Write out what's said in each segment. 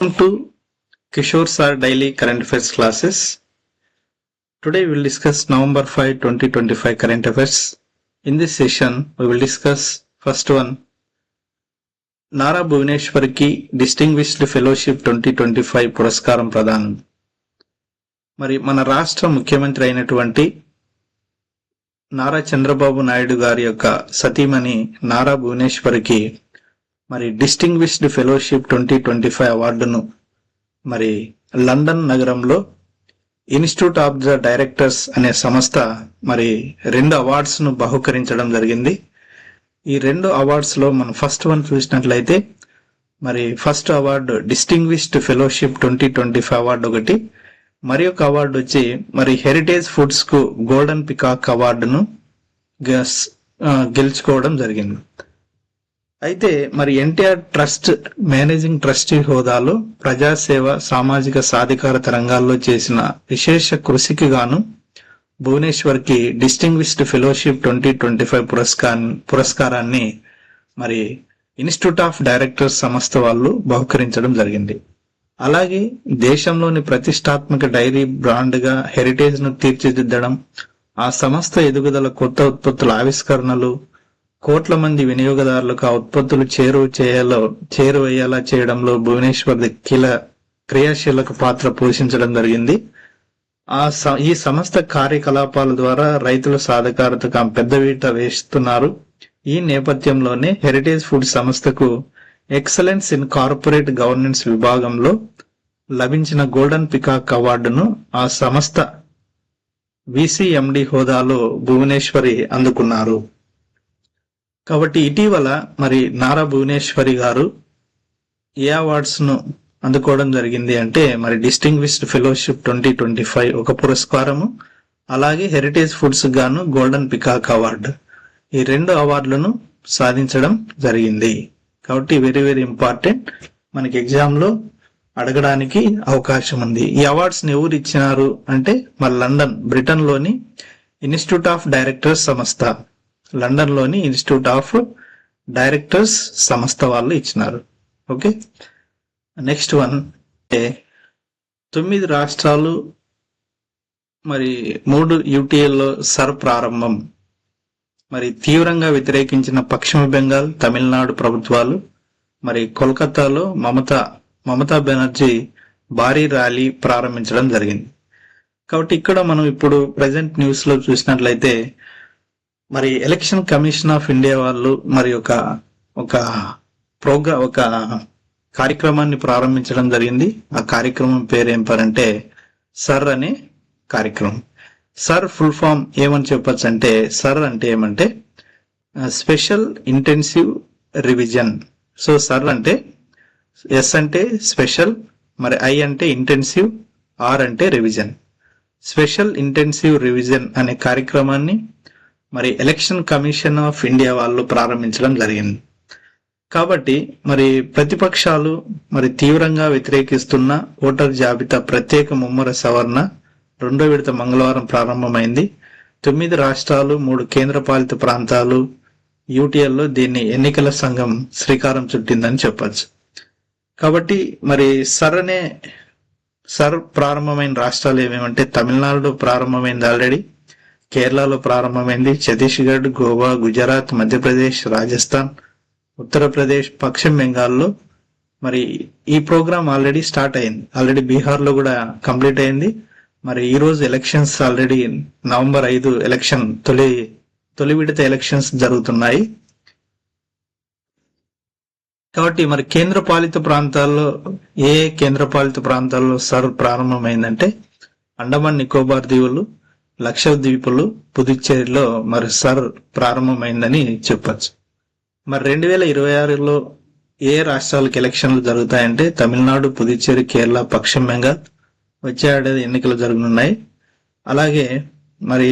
Welcome to Kishore Sir Daily Current Affairs classes. Today we will discuss November 5, 2025 current affairs. In this session, we will discuss first one, Nara Bhuvaneshwariki Distinguished Fellowship 2025 పురస్కారం ప్రదానం. మరి మన రాష్ట్ర ముఖ్యమంత్రి అయినటువంటి నారా చంద్రబాబు నాయుడు గారి యొక్క సతీమణి నారా భువనేశ్వరికి మరి డిస్టింగ్విష్డ్ ఫెలోషిప్ 2025 అవార్డును మరి లండన్ నగరంలో ఇన్స్టిట్యూట్ ఆఫ్ ద డైరెక్టర్స్ అనే సంస్థ మరి 2 అవార్డ్స్ ను బహుకరించడం జరిగింది. ఈ 2 అవార్డ్స్ లో మనం ఫస్ట్ వన్ చూసినట్లయితే మరి first award distinguished fellowship 2025 award ఒకటి, మరి ఒక అవార్డు వచ్చి మరి హెరిటేజ్ ఫుడ్స్ కు గోల్డెన్ పికాక్ అవార్డును గెలుచుకోవడం జరిగింది. అయితే మరి ఎన్టీఆర్ ట్రస్ట్ మేనేజింగ్ ట్రస్టీ హోదాలో ప్రజాసేవ, సామాజిక సాధికారత రంగాల్లో చేసిన విశేష కృషికి గాను భువనేశ్వర్కి డిస్టింగ్విష్డ్ ఫెలోషిప్ 2025 పురస్కారాన్ని మరి ఇన్స్టిట్యూట్ ఆఫ్ డైరెక్టర్స్ సంస్థ వాళ్ళు బహుకరించడం జరిగింది. అలాగే దేశంలోని ప్రతిష్టాత్మక డైరీ బ్రాండ్ గా హెరిటేజ్ ను తీర్చిదిద్దడం, ఆ సంస్థ ఎదుగుదల, కొత్త ఉత్పత్తుల ఆవిష్కరణలు, కోట్ల మంది వినియోగదారులకు ఆ ఉత్పత్తులు చేరువయ్యేలా చేయడంలో భువనేశ్వర్ క్రియాశీలక పాత్ర పోషించడం జరిగింది. ఈ సంస్థ కార్యకలాపాల ద్వారా రైతుల సాధికారతకు పెద్దపీట వేస్తున్నారు. ఈ నేపథ్యంలోనే హెరిటేజ్ ఫుడ్ సంస్థకు ఎక్సలెన్స్ ఇన్ కార్పొరేట్ గవర్నెన్స్ విభాగంలో లభించిన గోల్డెన్ పికాక్ అవార్డును ఆ సంస్థ విసిఎండి హోదాలో భువనేశ్వరి అందుకున్నారు. కాబట్టి ఇటీవల మరి నారా భువనేశ్వరి గారు ఏ అవార్డ్స్ ను అందుకోవడం జరిగింది అంటే మరి డిస్టింగ్విష్డ్ ఫెలోషిప్ 2025 ఒక పురస్కారము, అలాగే హెరిటేజ్ ఫుడ్స్ గాను గోల్డెన్ పికాక్ అవార్డు, ఈ 2 అవార్డులను సాధించడం జరిగింది. కాబట్టి వెరీ వెరీ ఇంపార్టెంట్, మనకి ఎగ్జామ్ లో అడగడానికి అవకాశం ఉంది. ఈ అవార్డ్స్ ని ఎవరు ఇచ్చినారు అంటే మరి లండన్, బ్రిటన్ లోని ఇన్స్టిట్యూట్ ఆఫ్ డైరెక్టర్స్ సంస్థ, లండన్ లోని ఇన్స్టిట్యూట్ ఆఫ్ డైరెక్టర్స్ సంస్థ వాళ్ళు ఇచ్చినారు. ఓకే, నెక్స్ట్ వన్, 9 రాష్ట్రాలు మరి 3 యూటీఏల్లో సర్ ప్రారంభం. మరి తీవ్రంగా వ్యతిరేకించిన పశ్చిమ బెంగాల్, తమిళనాడు ప్రభుత్వాలు మరి కోల్కతాలో మమతా బెనర్జీ భారీ ర్యాలీ ప్రారంభించడం జరిగింది. కాబట్టి ఇక్కడ మనం ఇప్పుడు ప్రెసెంట్ న్యూస్ లో చూసినట్లయితే మరి ఎలక్షన్ కమిషన్ ఆఫ్ ఇండియా వాళ్ళు మరి ఒక కార్యక్రమాన్ని ప్రారంభించడం జరిగింది. ఆ కార్యక్రమం పేరు ఏం పేరంటే సర్ అనే కార్యక్రమం. సర్ ఫుల్ ఫామ్ ఏమని చెప్పొచ్చు అంటే, సర్ అంటే ఏమంటే special intensive revision. So sir అంటే ఎస్ అంటే స్పెషల్, మరి ఐ అంటే ఇంటెన్సివ్, ఆర్ అంటే రివిజన్. స్పెషల్ ఇంటెన్సివ్ రివిజన్ అనే కార్యక్రమాన్ని మరి ఎలక్షన్ కమిషన్ ఆఫ్ ఇండియా వాళ్ళు ప్రారంభించడం జరిగింది. కాబట్టి మరి ప్రతిపక్షాలు మరి తీవ్రంగా వ్యతిరేకిస్తున్న ఓటర్ జాబితా ప్రత్యేక ముమ్మర సవరణ 2వ విడత మంగళవారం ప్రారంభమైంది. 9 రాష్ట్రాలు, 3 కేంద్రపాలిత ప్రాంతాలు యూటీఎల్లో దీన్ని ఎన్నికల సంఘం శ్రీకారం చుట్టిందని చెప్పచ్చు. కాబట్టి మరి సర్ ప్రారంభమైన రాష్ట్రాలు ఏమేమంటే తమిళనాడులో ప్రారంభమైంది ఆల్రెడీ, కేరళలో ప్రారంభమైంది, ఛత్తీస్గఢ్, గోవా, గుజరాత్, మధ్యప్రదేశ్, రాజస్థాన్, ఉత్తరప్రదేశ్, పశ్చిమ బెంగాల్లో మరి ఈ ప్రోగ్రామ్ ఆల్రెడీ స్టార్ట్ అయింది. ఆల్రెడీ బీహార్ లో కూడా కంప్లీట్ అయింది. మరి ఈ రోజు ఎలక్షన్స్ ఆల్రెడీ నవంబర్ 5 ఎలక్షన్ తొలి విడత ఎలక్షన్స్ జరుగుతున్నాయి. కాబట్టి మరి కేంద్రపాలిత ప్రాంతాల్లో సర్ ప్రారంభమైందంటే అండమాన్ నికోబార్ దీవులు, లక్షద్వీపులు, పుదుచ్చేరిలో మరి సర్ ప్రారంభమైందని చెప్పచ్చు. మరి 2026లో ఏ రాష్ట్రాలకు ఎలక్షన్లు జరుగుతాయంటే తమిళనాడు, పుదుచ్చేరి, కేరళ, పశ్చిమ బెంగాల్ వచ్చే ఏడాది ఎన్నికలు జరగనున్నాయి. అలాగే మరి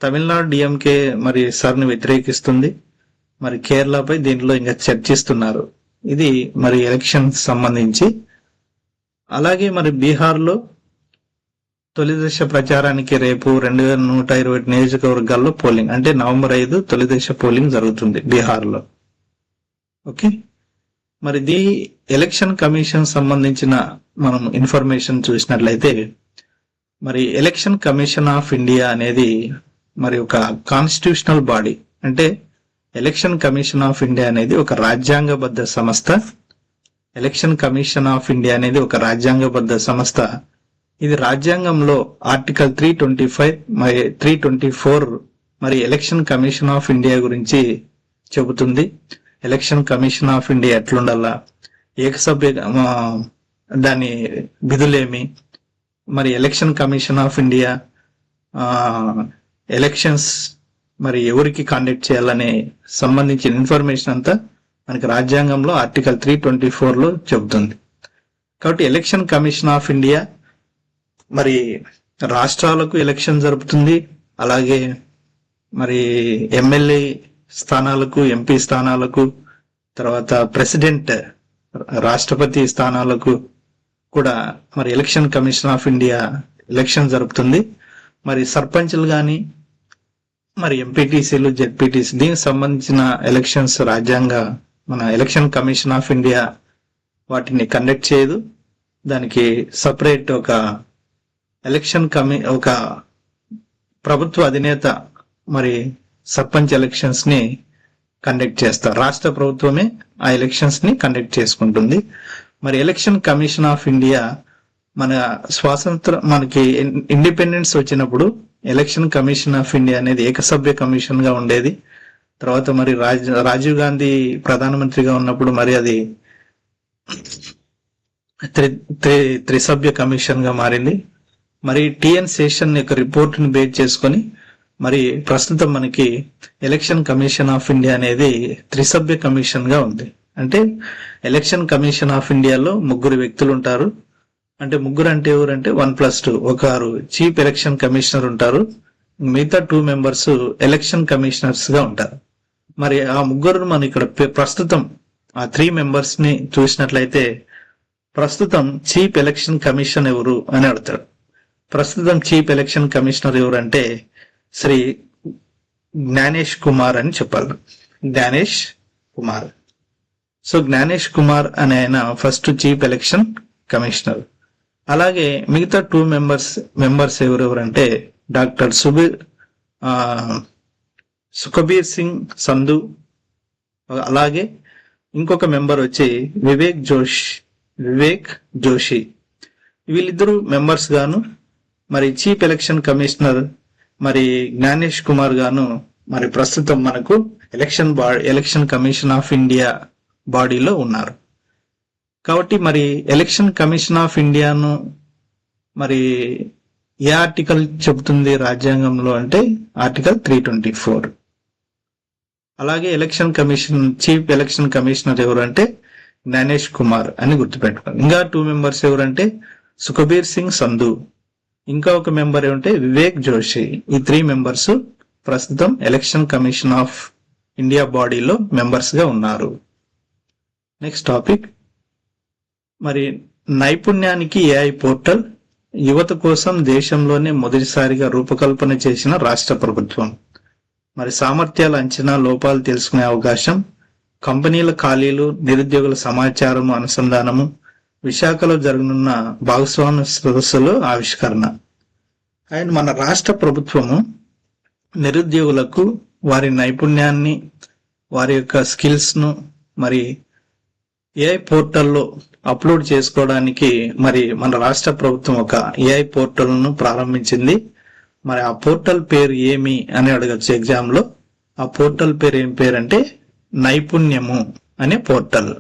తమిళనాడు డిఎంకే మరి సర్ని వ్యతిరేకిస్తుంది. మరి కేరళపై దీంట్లో ఇంకా చర్చిస్తున్నారు. ఇది మరి ఎలక్షన్ సంబంధించి. అలాగే మరి బీహార్లో తొలి దశ ప్రచారానికి రేపు 2120 నియోజకవర్గాల్లో పోలింగ్, అంటే నవంబర్ 5 తొలి దశ పోలింగ్ జరుగుతుంది బీహార్ లో. ఓకే, మరి ఎలక్షన్ కమిషన్ సంబంధించిన మనం ఇన్ఫర్మేషన్ చూసినట్లయితే మరి ఎలక్షన్ కమిషన్ ఆఫ్ ఇండియా అనేది మరి ఒక కాన్స్టిట్యూషనల్ బాడీ. అంటే ఎలక్షన్ కమిషన్ ఆఫ్ ఇండియా అనేది ఒక రాజ్యాంగబద్ధ సంస్థ. ఎలక్షన్ కమిషన్ ఆఫ్ ఇండియా అనేది ఒక రాజ్యాంగబద్ధ సంస్థ. ఇది రాజ్యాంగంలో ఆర్టికల్ 325 మరి 324 మరి ఎలక్షన్ కమిషన్ ఆఫ్ ఇండియా గురించి చెబుతుంది. ఎలక్షన్ కమిషన్ ఆఫ్ ఇండియా ఎట్లుండాలా, ఏకసభ్య దాని విధులేమి, మరి election commission of India elections మరి ఎవరికి కండక్ట్ చేయాలనే సంబంధించిన ఇన్ఫర్మేషన్ అంతా మనకి రాజ్యాంగంలో ఆర్టికల్ 324లో చెబుతుంది. కాబట్టి ఎలక్షన్ కమిషన్ ఆఫ్ ఇండియా మరి రాష్ట్రాలకు ఎలక్షన్ జరుపుతుంది. అలాగే మరి ఎమ్మెల్యే స్థానాలకు, ఎంపీ స్థానాలకు, తర్వాత ప్రెసిడెంట్ రాష్ట్రపతి స్థానాలకు కూడా మరి election commission of India election జరుపుతుంది. మరి సర్పంచ్లు కానీ మరి ఎంపీటీసీలు, జెడ్పీటీసీ దీనికి సంబంధించిన ఎలక్షన్స్ రాజ్యాంగ మన ఎలక్షన్ కమిషన్ ఆఫ్ ఇండియా వాటిని కండక్ట్ చేయదు. దానికి సపరేట్ ఒక ఎలక్షన్ ఒక ప్రభుత్వ అధినేత మరి సర్పంచ్ ఎలక్షన్స్ ని కండక్ట్ చేస్తారు. రాష్ట్ర ప్రభుత్వమే ఆ ఎలక్షన్స్ ని కండక్ట్ చేసుకుంటుంది. మరి ఎలక్షన్ కమిషన్ ఆఫ్ ఇండియా మన మనకి ఇండిపెండెన్స్ వచ్చినప్పుడు ఎలక్షన్ కమిషన్ ఆఫ్ ఇండియా అనేది ఏకసభ్య కమిషన్ గా ఉండేది. తర్వాత మరి రాజీవ్ గాంధీ ప్రధానమంత్రిగా ఉన్నప్పుడు మరి అది త్రిసభ్య కమిషన్ గా మారింది. మరి టిఎన్ శేషన్ యొక్క రిపోర్ట్ ని బేస్ చేసుకొని మరి ప్రస్తుతం మనకి ఎలక్షన్ కమిషన్ ఆఫ్ ఇండియా అనేది త్రిసభ్య కమిషన్ గా ఉంది. అంటే ఎలక్షన్ కమిషన్ ఆఫ్ ఇండియాలో 3 వ్యక్తులు ఉంటారు. అంటే 3 అంటే ఎవరంటే 1+2 ఒకరు చీఫ్ ఎలక్షన్ కమిషనర్ ఉంటారు, మిగతా 2 మెంబర్స్ ఎలక్షన్ కమిషనర్స్ గా ఉంటారు. మరి ఆ 3 మనం ఇక్కడ ప్రస్తుతం ఆ 3 మెంబర్స్ ని చూసినట్లయితే ప్రస్తుతం చీఫ్ ఎలక్షన్ కమిషన్ ఎవరు అని అడుగుతారు. ప్రస్తుతం చీఫ్ ఎలక్షన్ కమిషనర్ ఎవరంటే శ్రీ జ్ఞానేష్ కుమార్ అని చెప్పాలి. జ్ఞానేష్ కుమార్. సో జ్ఞానేష్ కుమార్ అనే ఆయన ఫస్ట్ చీఫ్ ఎలక్షన్ కమిషనర్. అలాగే మిగతా 2 మెంబర్స్ ఎవరెవరంటే డాక్టర్ సుఖబీర్ సింగ్ సంధు, అలాగే ఇంకొక మెంబర్ వచ్చి వివేక్ జోషి. వీళ్ళిద్దరూ మెంబర్స్ గాను మరి చీఫ్ ఎలక్షన్ కమిషనర్ మరి జ్ఞానేష్ కుమార్ గాను మరి ప్రస్తుతం మనకు ఎలక్షన్ కమిషన్ ఆఫ్ ఇండియా బాడీలో ఉన్నారు. కాబట్టి మరి ఎలక్షన్ కమిషన్ ఆఫ్ ఇండియాను మరి ఏ ఆర్టికల్ చెబుతుంది రాజ్యాంగంలో అంటే ఆర్టికల్ 324. అలాగే చీఫ్ ఎలక్షన్ కమిషనర్ ఎవరు అంటే జ్ఞానేష్ కుమార్ అని గుర్తుపెట్టుకోండి. ఇంకా 2 మెంబర్స్ ఎవరంటే సుఖబీర్ సింగ్ సంధు, ఇంకా ఒక మెంబర్ ఏమంటే వివేక్ జోషి. ఈ 3 మెంబర్స్ ప్రస్తుతం ఎలక్షన్ కమిషన్ ఆఫ్ ఇండియా బాడీలో మెంబర్స్ గా ఉన్నారు. నెక్స్ట్ టాపిక్ మరి నైపుణ్యానికి ఏఐ పోర్టల్ యువత కోసం దేశంలోనే మొదటిసారిగా రూపకల్పన చేసిన రాష్ట్ర ప్రభుత్వం. మరి సామర్థ్యాల అంచనా, లోపాలు తెలుసుకునే అవకాశం, కంపెనీల ఖాళీలు, నిరుద్యోగుల సమాచారము అనుసంధానము, విశాఖలో జరగనున్న భాగస్వామ్య సదస్సులో ఆవిష్కరణ. అండ్ మన రాష్ట్ర ప్రభుత్వము నిరుద్యోగులకు వారి నైపుణ్యాన్ని, వారి యొక్క స్కిల్స్ ను మరి ఏఐ పోర్టల్లో అప్లోడ్ చేసుకోవడానికి మరి మన రాష్ట్ర ప్రభుత్వం ఒక ఏఐ పోర్టల్ ను ప్రారంభించింది. మరి ఆ పోర్టల్ పేరు ఏమి అని అడగచ్చు ఎగ్జామ్ లో. ఆ పోర్టల్ పేరు ఏం పేరు అంటే నైపుణ్యము అనే పోర్టల్.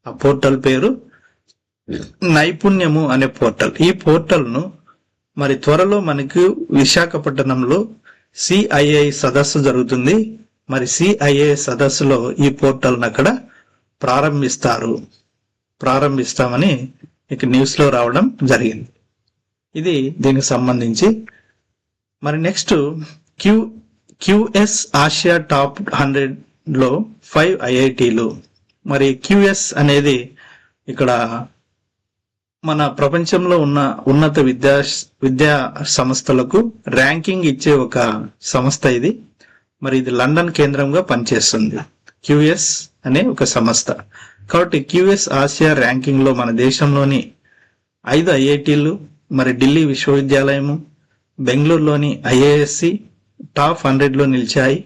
ఆ పోర్టల్ పేరు నైపుణ్యము అనే పోర్టల్. ఈ పోర్టల్ ను మరి త్వరలో మనకు విశాఖపట్నంలో సిఐఐ సదస్సు జరుగుతుంది. మరి సిఐఐ సదస్సులో ఈ పోర్టల్ ను అక్కడ ప్రారంభిస్తామని ఇక న్యూస్ లో రావడం జరిగింది. ఇది దీనికి సంబంధించి. మరి నెక్స్ట్ క్యూఎస్ ఆసియా టాప్ 100 లో 5 ఐఐటీలు. మరి క్యూఎస్ అనేది ఇక్కడ మన ప్రపంచంలో ఉన్న ఉన్నత విద్యా సంస్థలకు ర్యాంకింగ్ ఇచ్చే ఒక సంస్థ ఇది. మరి ఇది లండన్ కేంద్రంగా పనిచేస్తుంది. క్యూఎస్ అనే ఒక సంస్థ. కాబట్టి క్యూఎస్ ఆసియా ర్యాంకింగ్ లో మన దేశంలోని 5 ఐఐటీలు, మరి ఢిల్లీ విశ్వవిద్యాలయము, బెంగళూరులోని ఐఐఎస్సి టాప్ 100లో నిలిచాయి.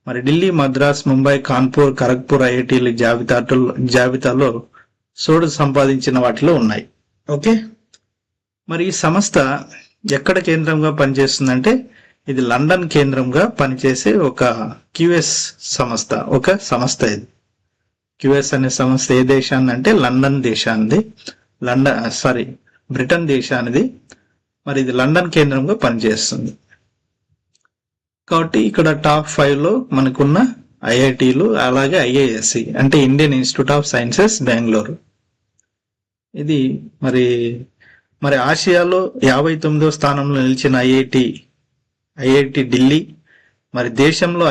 మరి ఢిల్లీ, మద్రాస్, ముంబై, కాన్పూర్, ఖరగ్పూర్ ఐఐటీల జాబితాలో చోటు సంపాదించిన వాటిలో ఉన్నాయి. ఓకే, మరి ఈ సంస్థ ఎక్కడ కేంద్రంగా పనిచేస్తుందంటే ఇది లండన్ కేంద్రంగా పనిచేసే ఒక క్యూఎస్ సంస్థ, ఇది క్యూఎస్ అనే సంస్థ ఏ దేశాన్ని అంటే లండన్ దేశానిది, బ్రిటన్ దేశానిది. మరి ఇది లండన్ కేంద్రంగా పనిచేస్తుంది. కాబట్టి ఇక్కడ టాప్ 5లో మనకున్న ఐఐటీలు, అలాగే ఐఐఎస్సి అంటే Indian institute of sciences Bengaluru. ఇది మరి ఆసియాలో 59వ స్థానంలో నిలిచిన ఐఐటి ఢిల్లీ మరి దేశంలోనే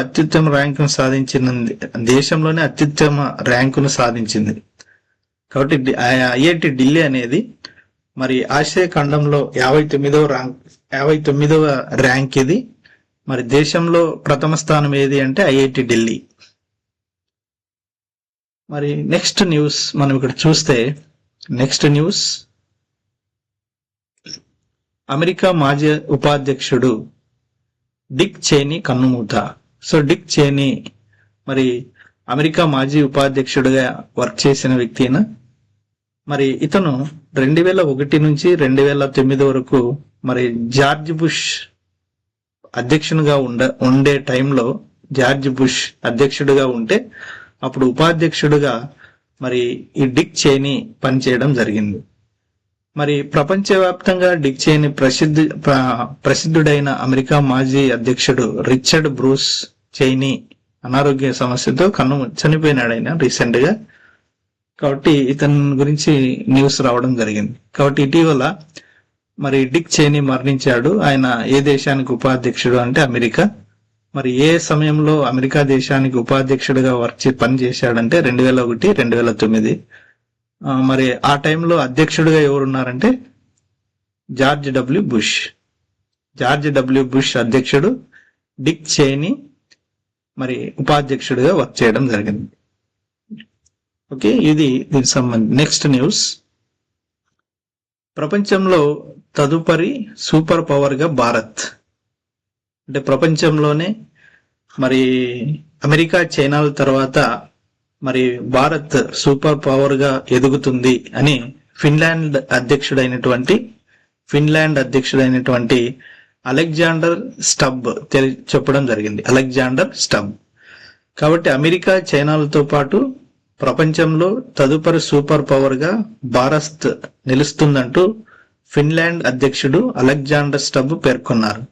అత్యుత్తమ ర్యాంకును సాధించింది. కాబట్టి ఐఐటి ఢిల్లీ అనేది మరి ఆసియా ఖండంలో 59వ ర్యాంక్ ఇది. మరి దేశంలో ప్రథమ స్థానం ఏది అంటే ఐఐటి ఢిల్లీ. మరి నెక్స్ట్ న్యూస్ మనం ఇక్కడ చూస్తే, అమెరికా మాజీ ఉపాధ్యక్షుడు డిక్ చేనీ కన్నుమూత. సో డిక్ చేనీ మరి అమెరికా మాజీ ఉపాధ్యక్షుడిగా వర్క్ చేసిన వ్యక్తిన. మరి ఇతను 2001 నుంచి 2009 వరకు మరి జార్జ్ బుష్ అధ్యక్షునిగా ఉండే టైంలో జార్జ్ బుష్ అధ్యక్షుడిగా ఉంటే అప్పుడు ఉపాధ్యక్షుడిగా మరి ఈ డిక్ చేనీ పనిచేయడం జరిగింది. మరి ప్రపంచవ్యాప్తంగా డిక్ చేనీ ప్రసిద్ధుడైన అమెరికా మాజీ అధ్యక్షుడు రిచర్డ్ బ్రూస్ చైనీ అనారోగ్య సమస్యతో చనిపోయినాడు ఆయన రీసెంట్ గా. కాబట్టి ఇతని గురించి న్యూస్ రావడం జరిగింది. కాబట్టి ఇటీవల మరి డిక్ చేనీ మరణించాడు. ఆయన ఏ దేశానికి ఉపాధ్యక్షుడు అంటే అమెరికా. మరి ఏ సమయంలో అమెరికా దేశానికి ఉపాధ్యక్షుడిగా పనిచేశాడంటే 2001, 2009. మరి ఆ టైంలో అధ్యక్షుడిగా ఎవరున్నారంటే జార్జ్ డబ్ల్యూ బుష్ అధ్యక్షుడు, డిక్ చేనీ మరి ఉపాధ్యక్షుడిగా వర్క్ చేయడం జరిగింది. ఓకే, ఇది దీనికి సంబంధించి నెక్స్ట్ న్యూస్. ప్రపంచంలో తదుపరి సూపర్ పవర్ గా భారత్, అంటే ప్రపంచంలోనే మరి అమెరికా, చైనాల తర్వాత మరి భారత్ సూపర్ పవర్ గా ఎదుగుతుంది అని ఫిన్లాండ్ అధ్యక్షుడైనటువంటి అలెగ్జాండర్ స్టబ్ చెప్పడం జరిగింది. కాబట్టి అమెరికా, చైనాలతో పాటు ప్రపంచంలో తదుపరి సూపర్ పవర్ గా భారత్ నిలుస్తుందంటూ ఫిన్లాండ్ అధ్యక్షుడు అలెగ్జాండర్ స్టబ్ పేర్కొన్నారు.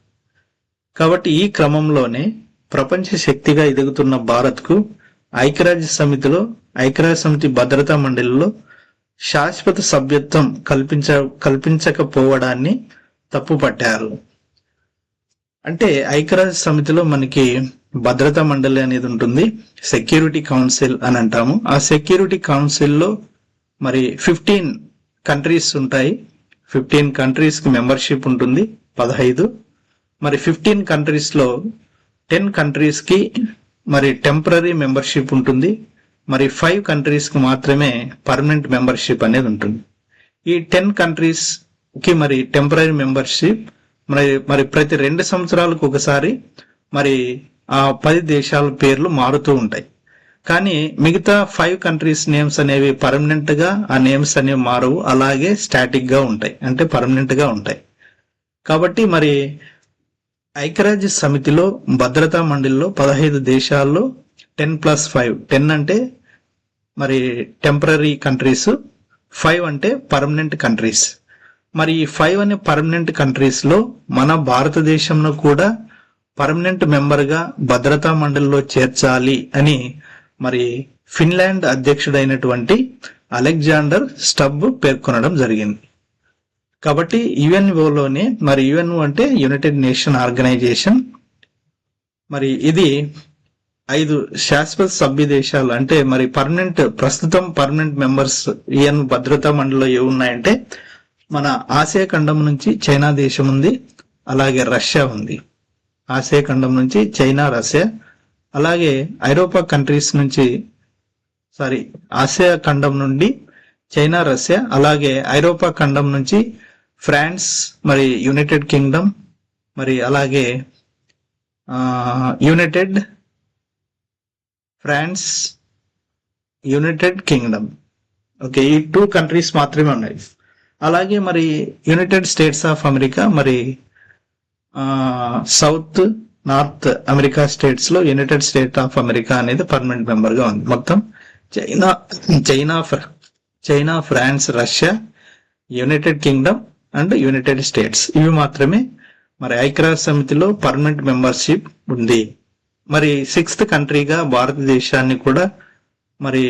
కాబట్టి ఈ క్రమంలోనే ప్రపంచ శక్తిగా ఎదుగుతున్న భారత్ కు ఐక్యరాజ్య సమితి భద్రతా మండలిలో శాశ్వత సభ్యత్వం కల్పించకపోవడాన్ని తప్పుపట్టారు. అంటే ఐక్యరాజ్య సమితిలో మనకి భద్రతా మండలి అనేది ఉంటుంది, సెక్యూరిటీ కౌన్సిల్ అని అంటాము. ఆ సెక్యూరిటీ కౌన్సిల్లో మరి 15 కంట్రీస్ ఉంటాయి. 15 కంట్రీస్ కి మెంబర్షిప్ ఉంటుంది, 15. మరి 15 కంట్రీస్ లో 10 కంట్రీస్ కి మరి టెంపరరీ మెంబర్షిప్ ఉంటుంది. మరి 5 కంట్రీస్ కి మాత్రమే పర్మనెంట్ మెంబర్షిప్ అనేది ఉంటుంది. ఈ 10 కంట్రీస్ కి మరి టెంపరరీ మెంబర్షిప్ మరి ప్రతి 2 సంవత్సరాలకు ఒకసారి మరి ఆ 10 దేశాల పేర్లు మారుతూ ఉంటాయి. కానీ మిగతా 5 కంట్రీస్ నేమ్స్ అనేవి పర్మనెంట్ గా ఆ నేమ్స్ అనేవి మారవు, అలాగే స్టాటిక్ గా ఉంటాయి, అంటే పర్మనెంట్ గా ఉంటాయి. కాబట్టి మరి ఐక్యరాజ్య సమితిలో భద్రతా మండలిలో 15 దేశాల్లో 10+5, 10 అంటే మరి టెంపరరీ కంట్రీస్, 5 అంటే పర్మనెంట్ కంట్రీస్. మరి ఈ 5 అనే పర్మనెంట్ కంట్రీస్ లో మన భారతదేశంలో కూడా పర్మనెంట్ మెంబర్ గా భద్రతా మండలిలో చేర్చాలి అని మరి ఫిన్లాండ్ అధ్యక్షుడైనటువంటి అలెగ్జాండర్ స్టబ్ పేర్కొనడం జరిగింది. కాబట్టి యుఎన్ఓలోనే మరి యుఎన్ఓ అంటే యునైటెడ్ నేషన్ ఆర్గనైజేషన్, మరి ఇది 5 శాశ్వత సభ్య దేశాలు, అంటే మరి ప్రస్తుతం పర్మనెంట్ మెంబర్స్ యుఎన్ భద్రతా మండలిలో ఏమున్నాయంటే మన ఆసియా ఖండం నుంచి చైనా దేశం ఉంది, అలాగే రష్యా ఉంది. ఆసియా ఖండం నుంచి చైనా, రష్యా, అలాగే ఐరోపా కంట్రీస్ నుంచి ఆసియా ఖండం నుండి చైనా, రష్యా, అలాగే ఐరోపా ఖండం నుంచి ఫ్రాన్స్, మరి యునైటెడ్ కింగ్డమ్, మరి అలాగే యునైటెడ్ కింగ్డమ్. ఓకే, ఈ 2 కంట్రీస్ మాత్రమే ఉన్నాయి. అలాగే మరి యునైటెడ్ స్టేట్స్ ఆఫ్ అమెరికా, మరి సౌత్ నార్త్ అమెరికా స్టేట్స్ లో యునైటెడ్ స్టేట్ ఆఫ్ అమెరికా అనేది పర్మనెంట్ మెంబర్ గా ఉంది. మొత్తం China, France, Russia, United Kingdom and United States, ఇవి మాత్రమే మరి ఐక్యరాజ్య సమితిలో పర్మనెంట్ మెంబర్షిప్ ఉంది. మరి 6th కంట్రీగా భారతదేశాన్ని కూడా మరి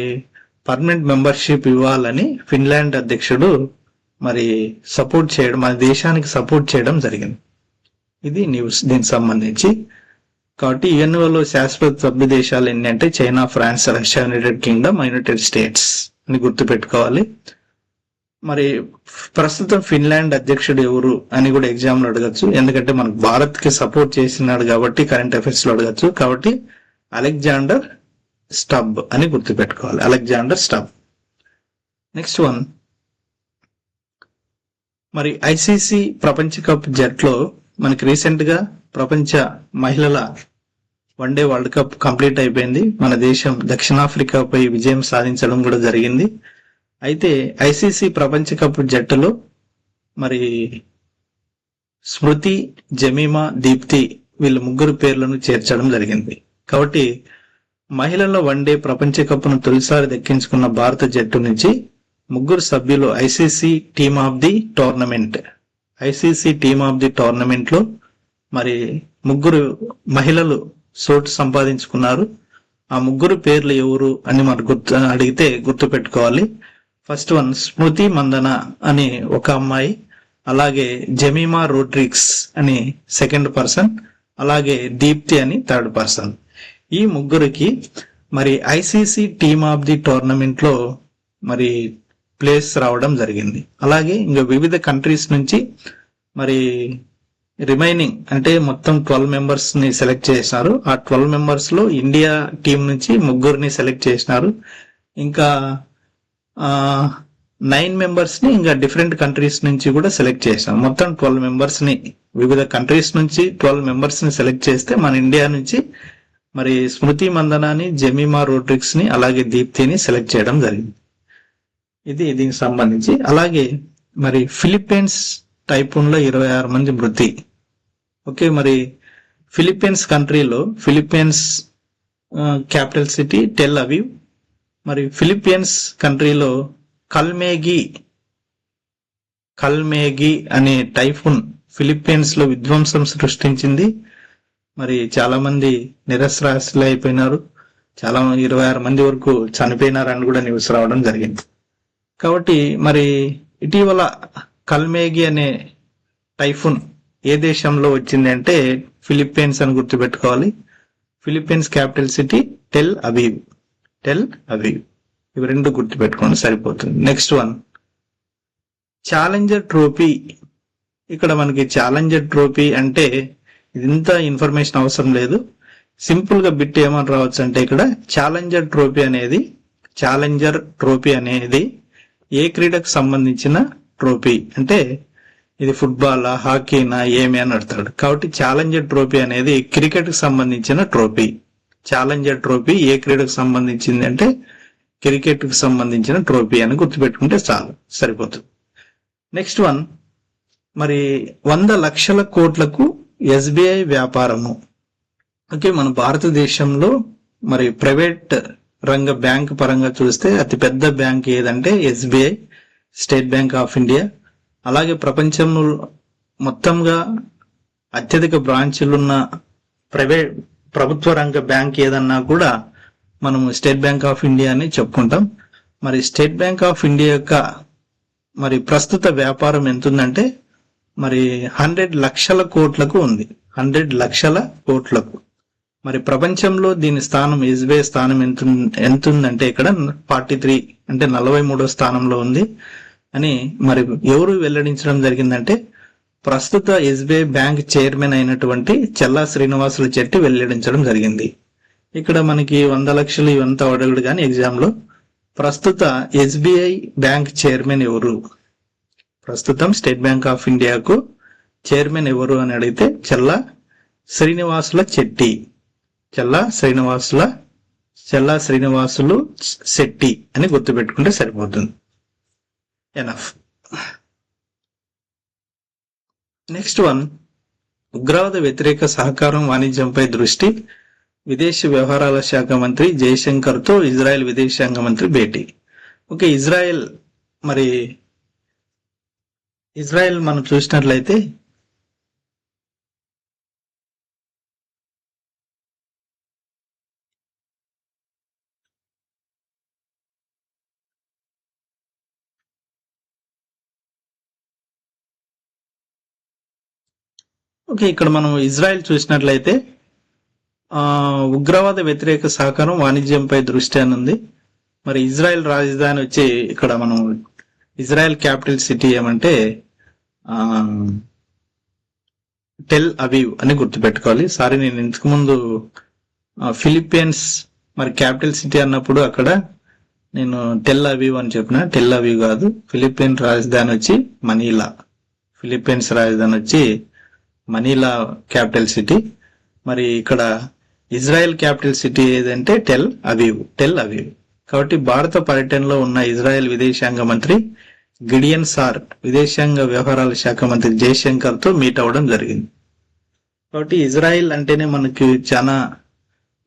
పర్మనెంట్ మెంబర్షిప్ ఇవ్వాలని ఫిన్లాండ్ అధ్యక్షుడు మరి సపోర్ట్ చేయడం, మన దేశానికి సపోర్ట్ చేయడం జరిగింది. ఇది న్యూస్ దీనికి సంబంధించి. కాబట్టి యుఎన్ఓలో శాశ్వత సభ్య దేశాలు ఎన్ని అంటే China, France, Russia, United Kingdom, United States అని గుర్తుపెట్టుకోవాలి. మరి ప్రస్తుతం ఫిన్లాండ్ అధ్యక్షుడు ఎవరు అని కూడా ఎగ్జామ్ లో అడగచ్చు, ఎందుకంటే మనకు భారత్ కి సపోర్ట్ చేసినాడు కాబట్టి కరెంట్ అఫైర్స్ లో అడగచ్చు. కాబట్టి అలెగ్జాండర్ స్టబ్ అని గుర్తుపెట్టుకోవాలి, అలెగ్జాండర్ స్టబ్. నెక్స్ట్ వన్, మరి ఐసీసీ ప్రపంచ కప్ జట్లో మనకి రీసెంట్ గా ప్రపంచ మహిళల వన్డే వరల్డ్ కప్ కంప్లీట్ అయిపోయింది. మన దేశం దక్షిణాఫ్రికాపై విజయం సాధించడం కూడా జరిగింది. అయితే ఐసీసీ ప్రపంచ కప్ జట్టులో మరి స్మృతి, జమీమా, దీప్తి వీళ్ళ ముగ్గురు పేర్లను చేర్చడం జరిగింది. కాబట్టి మహిళల వన్డే ప్రపంచ కప్ను తొలిసారి దక్కించుకున్న భారత జట్టు నుంచి ముగ్గురు సభ్యులు ICC team of the tournament లో మరి ముగ్గురు మహిళలు చోటు సంపాదించుకున్నారు. ఆ ముగ్గురు పేర్లు ఎవరు అని మనకు అడిగితే గుర్తు పెట్టుకోవాలి. ఫస్ట్ వన్ స్మృతి మందన అని ఒక అమ్మాయి, అలాగే జమీమా రోడ్రిగ్స్ అని సెకండ్ పర్సన్, అలాగే దీప్తి అని థర్డ్ పర్సన్. ఈ ముగ్గురికి మరి ICC team of the tournament లో మరి ప్లేస్ రావడం జరిగింది. అలాగే ఇంకా వివిధ కంట్రీస్ నుంచి మరి రిమైనింగ్ అంటే మొత్తం 12 మెంబర్స్ ని సెలెక్ట్ చేసినారు. ఆ 12 మెంబర్స్ లో ఇండియా టీం నుంచి ముగ్గురిని సెలెక్ట్ చేసినారు. ఇంకా 9 మెంబర్స్ ని ఇంకా డిఫరెంట్ కంట్రీస్ నుంచి కూడా సెలెక్ట్ చేసినారు. మొత్తం 12 మెంబర్స్ ని వివిధ కంట్రీస్ నుంచి 12 మెంబర్స్ ని సెలెక్ట్ చేస్తే మన ఇండియా నుంచి మరి స్మృతి మందనాని, జమీమా రోడ్రిగ్స్ ని, అలాగే దీప్తిని సెలెక్ట్ చేయడం జరిగింది. ఇది దీనికి సంబంధించి. అలాగే మరి ఫిలిప్పీన్స్ టైఫూన్ లో 26 మంది మృతి. ఓకే, మరి ఫిలిప్పీన్స్ కంట్రీలో Philippines capital city Tel Aviv. మరి ఫిలిప్పీన్స్ కంట్రీలో కల్మేగి అనే టైఫూన్ ఫిలిప్పీన్స్ లో విధ్వంసం సృష్టించింది. మరి చాలా మంది నిరసరాశులు అయిపోయినారు, చాలా 26 మంది వరకు చనిపోయినారని కూడా న్యూస్ రావడం జరిగింది. కాబట్టి మరి ఇటీవల కల్మేగి అనే టైఫూన్ ఏ దేశంలో వచ్చింది అంటే ఫిలిప్పీన్స్ అని గుర్తుపెట్టుకోవాలి. Philippines capital city Tel Aviv. ఇవి రెండు గుర్తుపెట్టుకోండి సరిపోతుంది. Next one challenger trophy. ఇక్కడ మనకి ఛాలెంజర్ ట్రోఫీ అంటే ఇంత ఇన్ఫర్మేషన్ అవసరం లేదు, సింపుల్ గా బిట్ ఏమని రావచ్చు అంటే ఇక్కడ ఛాలెంజర్ ట్రోఫీ అనేది ఏ క్రీడకు సంబంధించిన ట్రోఫీ అంటే ఇది ఫుట్బాలా, హాకీనా, ఏమి అని అడతాడు. కాబట్టి ఛాలెంజర్ ట్రోఫీ అనేది క్రికెట్ కు సంబంధించిన ట్రోఫీ. ఛాలెంజర్ ట్రోఫీ ఏ క్రీడకు సంబంధించింది అంటే క్రికెట్ కు సంబంధించిన ట్రోఫీ అని గుర్తుపెట్టుకుంటే చాలు, సరిపోతుంది. నెక్స్ట్ వన్ మరి 100 లక్షల కోట్లకు ఎస్బీఐ వ్యాపారము. ఓకే, మన భారతదేశంలో మరి ప్రైవేట్ రంగ బ్యాంక్ పరంగా చూస్తే అతి పెద్ద బ్యాంక్ ఏదంటే SBI, state bank of India. అలాగే ప్రపంచంలో మొత్తంగా అత్యధిక బ్రాంచీలున్న ప్రభుత్వ రంగ బ్యాంక్ ఏదన్నా కూడా మనము స్టేట్ బ్యాంక్ ఆఫ్ ఇండియా అని చెప్పుకుంటాం. మరి స్టేట్ బ్యాంక్ ఆఫ్ ఇండియా యొక్క మరి ప్రస్తుత వ్యాపారం ఎంతుందంటే మరి 100 లక్షల కోట్లకు ఉంది. 100 లక్షల కోట్లకు. మరి ప్రపంచంలో దీని స్థానం, ఎస్బీఐ స్థానం ఎంతుందంటే ఇక్కడ 43 అంటే 43వ స్థానంలో ఉంది అని మరి ఎవరు వెల్లడించడం జరిగిందంటే ప్రస్తుత ఎస్బీఐ బ్యాంక్ చైర్మన్ అయినటువంటి చెల్లా శ్రీనివాసులు చెట్టి వెల్లడించడం జరిగింది. ఇక్కడ మనకి 100 లక్షలు ఇవంతా అడగడు కానీ ఎగ్జామ్ లో ప్రస్తుత ఎస్బీఐ బ్యాంక్ చైర్మన్ ఎవరు? ప్రస్తుతం స్టేట్ బ్యాంక్ ఆఫ్ ఇండియాకు చైర్మన్ ఎవరు అని అడిగితే చెల్లా శ్రీనివాసుల చెట్టి. చెల్లా శ్రీనివాసులు శెట్టి అని గుర్తుపెట్టుకుంటే సరిపోతుంది. ఎనఫ్. నెక్స్ట్ వన్, ఉగ్రవాద వ్యతిరేక సహకారం వాణిజ్యంపై దృష్టి. విదేశీ వ్యవహారాల శాఖ మంత్రి జయశంకర్ తో ఇజ్రాయెల్ విదేశాంగ మంత్రి భేటీ. ఓకే, ఇజ్రాయెల్ మనం చూసినట్లయితే ఇక్కడ మనం ఇజ్రాయెల్ చూసినట్లయితే ఉగ్రవాద వ్యతిరేక సహకారం వాణిజ్యంపై దృష్టి అని ఉంది. మరి ఇజ్రాయెల్ రాజధాని వచ్చి ఇక్కడ మనం ఇజ్రాయెల్ క్యాపిటల్ సిటీ ఏమంటే టెల్ అవీవ్ అని గుర్తుపెట్టుకోవాలి. సారీ, నేను ఇంతకు ముందు ఫిలిప్పీన్స్ మరి క్యాపిటల్ సిటీ అన్నప్పుడు అక్కడ నేను టెల్ అవీవ్ అని చెప్పిన. టెల్ అవీవ్ కాదు, ఫిలిప్పీన్స్ రాజధాని వచ్చి మనీలా. ఫిలిప్పీన్స్ రాజధాని వచ్చి మనీలా క్యాపిటల్ సిటీ. మరి ఇక్కడ ఇజ్రాయెల్ క్యాపిటల్ సిటీ ఏదంటే టెల్ అవీవ్. కాబట్టి భారత పర్యటనలో ఉన్న ఇజ్రాయెల్ విదేశాంగ మంత్రి గిడియన్ సార్ విదేశాంగ వ్యవహారాల శాఖ మంత్రి జయశంకర్ తో మీట్ అవ్వడం జరిగింది. కాబట్టి ఇజ్రాయెల్ అంటేనే మనకి చాలా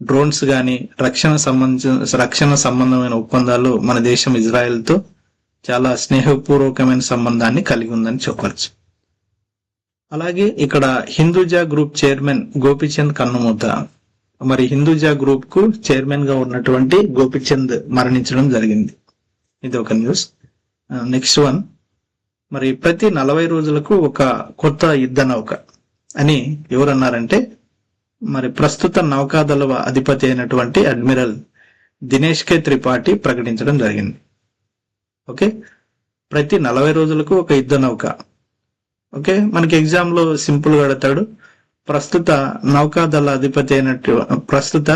డ్రోన్స్ గాని రక్షణ సంబంధమైన ఒప్పందాలు మన దేశం ఇజ్రాయెల్ తో చాలా స్నేహపూర్వకమైన సంబంధాన్ని కలిగి ఉందని చెప్పవచ్చు. అలాగే ఇక్కడ హిందూజా గ్రూప్ చైర్మన్ గోపీచంద్ కన్నుమూత. మరి హిందూజా గ్రూప్ కు చైర్మన్ గా ఉన్నటువంటి గోపీచంద్ మరణించడం జరిగింది. ఇది ఒక న్యూస్. నెక్స్ట్ వన్, మరి ప్రతి 40 రోజులకు ఒక కొత్త యుద్ధ నౌక అని ఎవరన్నారంటే మరి ప్రస్తుత నౌకాదళ అధిపతి అయినటువంటి అడ్మిరల్ దినేష్ కే త్రిపాఠి ప్రకటించడం జరిగింది. ఓకే, ప్రతి 40 రోజులకు ఒక యుద్ధ నౌక. ఓకే, మనకి ఎగ్జామ్ లో సింపుల్ గా అడతాడు, ప్రస్తుత నౌకాదళ అధిపతి అయినట్టు ప్రస్తుత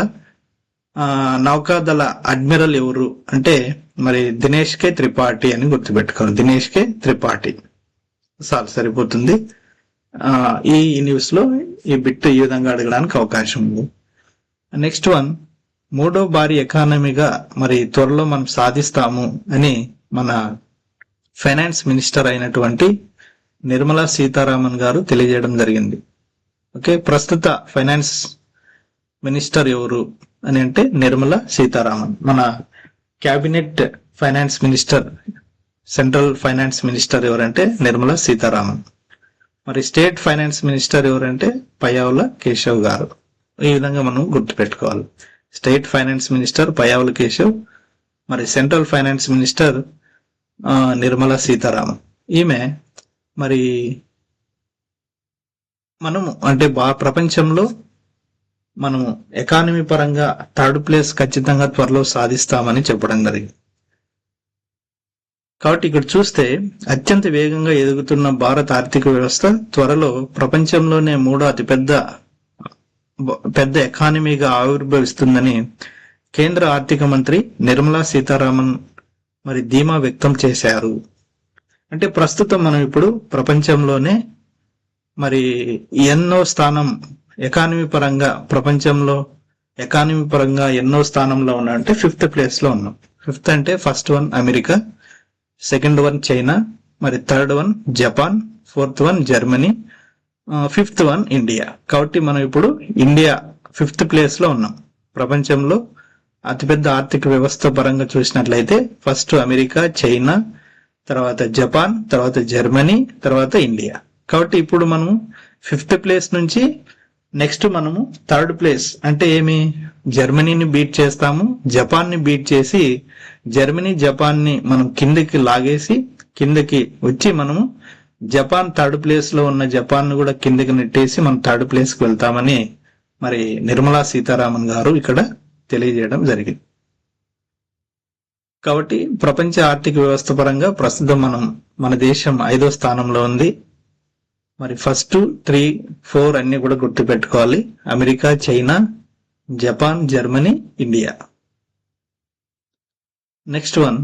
నౌకాదళ అడ్మిరల్ ఎవరు అంటే మరి దినేష్ కే త్రిపాఠి అని గుర్తుపెట్టుకోవాలి. దినేష్ కే త్రిపాఠి సరిపోతుంది. ఈ న్యూస్ లో ఈ బిట్ ఈ విధంగా అడగడానికి అవకాశం ఉంది. నెక్స్ట్ వన్, 3వ భారీ ఎకానమీగా మరి త్వరలో మనం సాధిస్తాము అని మన ఫైనాన్స్ మినిస్టర్ అయినటువంటి నిర్మలా సీతారామన్ గారు తెలియజేయడం జరిగింది. ఓకే, ప్రస్తుత ఫైనాన్స్ మినిస్టర్ ఎవరు అని అంటే నిర్మలా సీతారామన్. మన cabinet finance minister, central finance minister ఎవరంటే నిర్మలా సీతారామన్. మరి స్టేట్ ఫైనాన్స్ మినిస్టర్ ఎవరంటే పయ్యావుల కేశవ్ గారు. ఈ విధంగా మనం గుర్తుపెట్టుకోవాలి. State finance minister Payyavula Keshav, మరి central finance minister Nirmala Sitharaman. ఈమె మరి మనము అంటే ప్రపంచంలో మనము ఎకానమీ పరంగా 3rd ప్లేస్ ఖచ్చితంగా త్వరలో సాధిస్తామని చెప్పడం జరిగింది. కాబట్టి ఇక్కడ చూస్తే అత్యంత వేగంగా ఎదుగుతున్న భారత ఆర్థిక వ్యవస్థ త్వరలో ప్రపంచంలోనే 3వ అతిపెద్ద ఎకానమీగా ఆవిర్భవిస్తుందని కేంద్ర ఆర్థిక మంత్రి నిర్మలా సీతారామన్ మరి ధీమా వ్యక్తం చేశారు. అంటే ప్రస్తుతం మనం ఇప్పుడు ప్రపంచంలోనే మరి ఎన్నో స్థానం ఎకానమీ పరంగా ప్రపంచంలో ఎకానమీ పరంగా ఎన్నో స్థానంలో ఉన్నాం అంటే 5th ప్లేస్ లో ఉన్నాం. 5th అంటే first one America, second one China, మరి third one Japan, 4th one Germany, 5th one India. కాబట్టి మనం ఇప్పుడు ఇండియా 5th ప్లేస్ లో ఉన్నాం. ప్రపంచంలో అతిపెద్ద ఆర్థిక వ్యవస్థ పరంగా చూసినట్లయితే ఫస్ట్ అమెరికా, చైనా, తర్వాత జపాన్, తర్వాత జర్మనీ, తర్వాత ఇండియా. కాబట్టి ఇప్పుడు మనం 5th ప్లేస్ నుంచి నెక్స్ట్ మనము 3rd ప్లేస్ అంటే ఏమి, జర్మనీని బీట్ చేస్తాము, జపాన్ ని బీట్ చేసి జర్మనీ జపాన్ ని మనం కిందకి లాగేసి కిందకి వచ్చి మనము జపాన్ 3rd ప్లేస్ లో ఉన్న జపాన్ ను కూడా కిందకి నెట్టేసి మనం 3rd ప్లేస్ కి వెళ్తామని మరి నిర్మలా సీతారామన్ గారు ఇక్కడ తెలియజేయడం జరిగింది. కాబట్టి ప్రపంచ ఆర్థిక వ్యవస్థ పరంగా ప్రస్తుతం మన దేశం 5వ స్థానంలో ఉంది. మరి ఫస్ట్ 3, 4 అన్ని కూడా గుర్తు పెట్టుకోవాలి. America, China, Japan, Germany, India. Next one,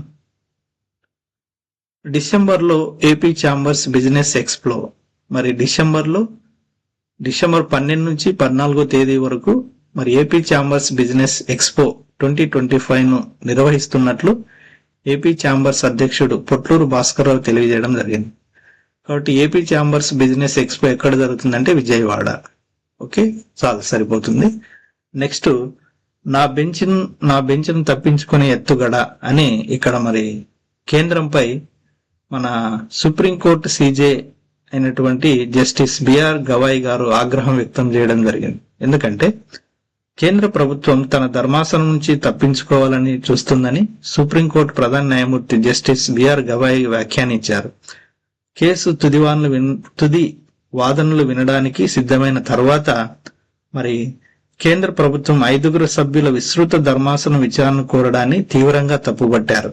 డిసెంబర్లో ఏపీ ఛాంబర్స్ బిజినెస్ ఎక్స్ప్లో. మరి డిసెంబర్ 12 నుంచి 14వ తేదీ వరకు మరి ఏపీ ఛాంబర్స్ బిజినెస్ ఎక్స్పో 2025ను నిర్వహిస్తున్నట్లు ఏపీ ఛాంబర్స్ అధ్యక్షుడు పొట్లూరు భాస్కర్రావు తెలియజేయడం జరిగింది. కాబట్టి ఏపీ ఛాంబర్స్ బిజినెస్ ఎక్స్పో ఎక్కడ జరుగుతుందంటే విజయవాడ. ఓకే, చాలా సరిపోతుంది. నెక్స్ట్, నా బెంచ్ను తప్పించుకునే ఎత్తుగడ అని ఇక్కడ మరి కేంద్రంపై మన సుప్రీంకోర్టు సీజే అయినటువంటి జస్టిస్ బిఆర్ గవాయ్ గారు ఆగ్రహం వ్యక్తం చేయడం జరిగింది. ఎందుకంటే కేంద్ర ప్రభుత్వం తన ధర్మాసనం నుంచి తప్పించుకోవాలని చూస్తుందని సుప్రీంకోర్టు ప్రధాన న్యాయమూర్తి జస్టిస్ బిఆర్ గవాయ్ వ్యాఖ్యానించారు. కేసు తుది వాదనలు వినడానికి సిద్ధమైన తర్వాత మరి కేంద్ర ప్రభుత్వం 5 సభ్యుల విస్తృత ధర్మాసన విచారణ కోరడాన్ని తీవ్రంగా తప్పుపట్టారు.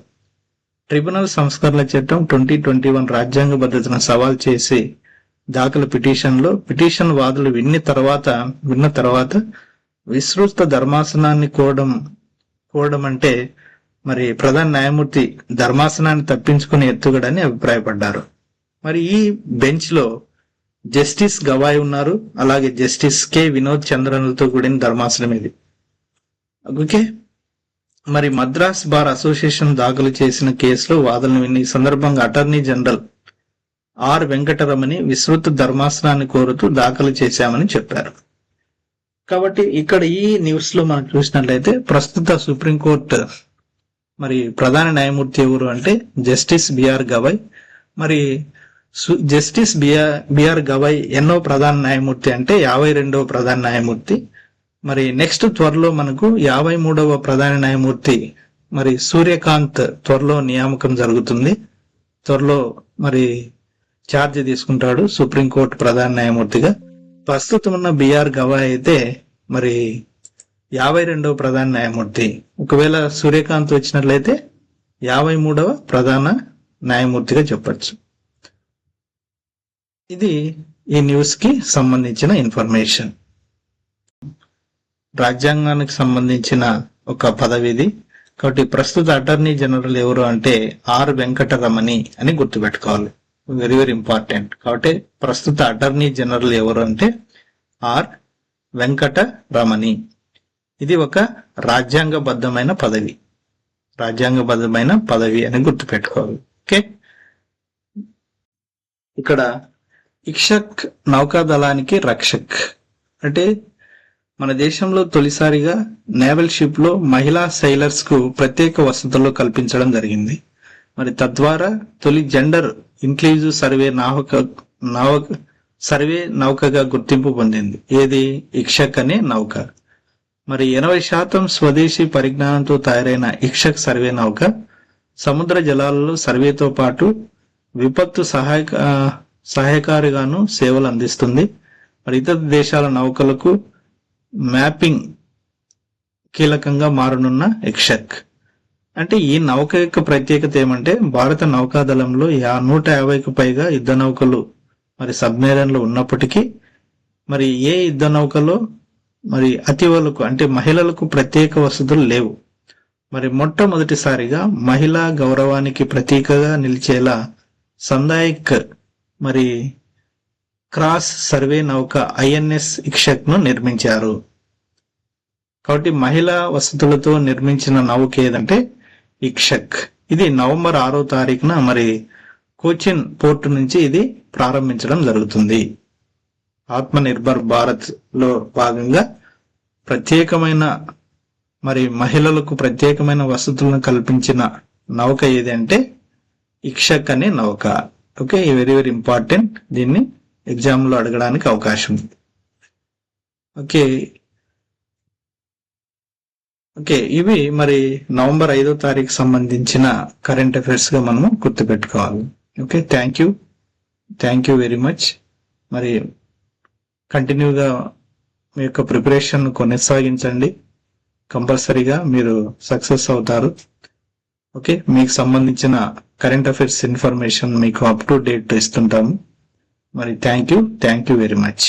ట్రిబ్యునల్ సంస్కరణల చట్టం 2021 రాజ్యాంగబద్ధతను సవాల్ చేసి దాఖలు పిటిషన్ వాదులు విన్న తర్వాత విస్తృత ధర్మాసనాన్ని కోరడం అంటే మరి ప్రధాన న్యాయమూర్తి ధర్మాసనాన్ని తప్పించుకునే ఎత్తుగడని అభిప్రాయపడ్డారు. మరి ఈ బెంచ్ లో జస్టిస్ గవాయ్ ఉన్నారు, అలాగే జస్టిస్ కె వినోద్ చంద్రన్లతో కూడిన ధర్మాసనం ఇది. ఓకే, మరి మద్రాస్ బార్ అసోసియేషన్ దాఖలు చేసిన కేసులో వాదనలు విని ఈ సందర్భంగా అటార్నీ జనరల్ ఆర్ వెంకటరమణి విస్తృత ధర్మాసనాన్ని కోరుతూ దాఖలు చేశామని చెప్పారు. కాబట్టి ఇక్కడ ఈ న్యూస్ లో మనం చూసినట్లయితే ప్రస్తుత సుప్రీంకోర్టు మరి ప్రధాన న్యాయమూర్తి ఎవరు అంటే జస్టిస్ బిఆర్ గవాయ్. మరి జస్టిస్ బిఆర్ గవాయ్ ఎన్నో ప్రధాన న్యాయమూర్తి అంటే 52వ ప్రధాన న్యాయమూర్తి. మరి నెక్స్ట్ త్వరలో మనకు 53వ ప్రధాన న్యాయమూర్తి మరి సూర్యకాంత్ త్వరలో నియామకం జరుగుతుంది. త్వరలో మరి ఛార్జ్ తీసుకుంటాడు సుప్రీంకోర్టు ప్రధాన న్యాయమూర్తిగా. ప్రస్తుతం ఉన్న బిఆర్ గవాయ్ అయితే మరి 52వ ప్రధాన న్యాయమూర్తి. ఒకవేళ సూర్యకాంత్ వచ్చినట్లయితే 53వ ప్రధాన న్యాయమూర్తిగా చెప్పచ్చు. ఇది ఈ న్యూస్ కి సంబంధించిన ఇన్ఫర్మేషన్. రాజ్యాంగానికి సంబంధించిన ఒక పదవి ఇది. కాబట్టి ప్రస్తుత అటార్నీ జనరల్ ఎవరు అంటే ఆర్ వెంకటరమణి అని గుర్తుపెట్టుకోవాలి. Very very important. కాబట్టి ప్రస్తుత అటార్నీ జనరల్ ఎవరు అంటే ఆర్ వెంకటరమణి. ఇది ఒక రాజ్యాంగబద్ధమైన పదవి అని గుర్తుపెట్టుకోవాలి. ఓకే, ఇక్కడ ఇక్షక్ నౌకాదళానికి రక్షక్ అంటే మన దేశంలో తొలిసారిగా నేవల్ షిప్ లో మహిళా సైలర్స్ కు ప్రత్యేక వసతులు కల్పించడం జరిగింది. మరి తద్వారా తొలి జెండర్ ఇంక్లూజివ్ సర్వే నౌకగా గుర్తింపు పొందింది. ఏది? ఇక్షక్ అనే నౌక. మరి 80% స్వదేశీ పరిజ్ఞానంతో తయారైన ఇక్షక్ సర్వే నౌక సముద్ర జలాలలో సర్వేతో పాటు విపత్తు సహాయకారిగాను సేవలు అందిస్తుంది. మరి ఇతర దేశాల నౌకలకు మ్యాపింగ్ కీలకంగా మారనున్న ఇక్షక్. అంటే ఈ నౌక యొక్క ప్రత్యేకత ఏమంటే భారత నౌకాదళంలో 150కు పైగా యుద్ధ నౌకలు మరి సబ్మెరైన్లు ఉన్నప్పటికీ మరి ఏ యుద్ధ నౌకలో మరి అతివలకు అంటే మహిళలకు ప్రత్యేక వసతులు లేవు. మరి మొట్టమొదటిసారిగా మహిళా గౌరవానికి ప్రతీకగా నిలిచేలా సందాయిక్ మరి క్రాస్ సర్వే నౌక ఐఎన్ఎస్ ఇక్షక్ ను నిర్మించారు. కాబట్టి మహిళా వసతులతో నిర్మించిన నౌక ఏదంటే ఇక్షక్. ఇది నవంబర్ 6వ తారీఖున మరి కోచిన్ పోర్టు నుంచి ఇది ప్రారంభించడం జరుగుతుంది. ఆత్మ నిర్భర్ భారత్ లో భాగంగా ప్రత్యేకమైన మరి మహిళలకు ప్రత్యేకమైన వసతులను కల్పించిన నౌక ఏది అంటే ఇక్షక్ అనే నౌక. Okay, very very important. దీన్ని ఎగ్జామ్ లో అడగడానికి అవకాశం ఉంది. ఓకే, ఇవి మరి నవంబర్ 5వ తారీఖు సంబంధించిన కరెంట్ అఫైర్స్ గా మనము గుర్తుపెట్టుకోవాలి. Okay, thank you very much. మరి కంటిన్యూగా మీ యొక్క ప్రిపరేషన్ కొనసాగించండి. కంపల్సరీగా మీరు సక్సెస్ అవుతారు. ఓకే, మీకు సంబంధించిన కరెంట్ అఫైర్స్ ఇన్ఫర్మేషన్ మీకు అప్ టు డేట్ ఇస్తుంటాము. మరి థ్యాంక్ యూ వెరీ మచ్.